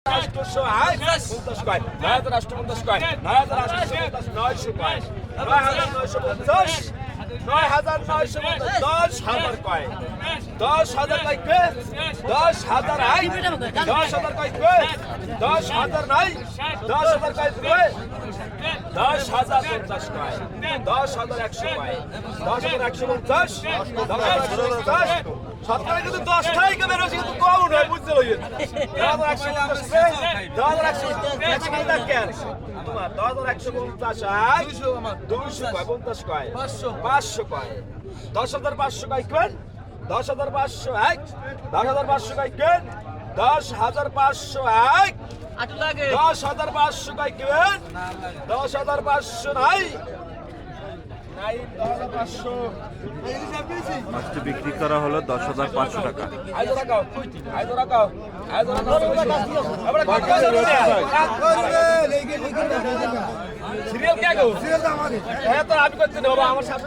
আষ্টশো আট পঞ্চাশ কয় ৯,৮50 কয় ৯,৮50 ৯০০ কয় ৯,৯50 ৯,৯50 ১০,০০০ কয় ১০,০০০ কয় কে ১০,০০০ আই ১০,০০০ কয় কে ১০,০০০ নাই ১০,০০০ কয় কে ১০,০৫০ কয় ১০,১০০ কয় ১০,১৫০ ১০,১৫০ সরকার কিন্তু 10 টাকা বেরোছে কিন্তু কম নয় বুঝতে লইয়ে ১০,১৫০ কেন তোমার ১০,১৫০ 200 কয় 50 কয় 500 কয় 10,৫০০ কয় কেন 10,৫০০ এক 10,৫০০ কয় কেন 10,৫০০ এক 10,৫০০ কয় কেন 10,৫০০ নাই মাছটি বিক্রি করা হলো 10,৫০০ টাকা। সিরিয়াল কে গো সিরিয়াল তো আমি করতে নেব আমার সাথে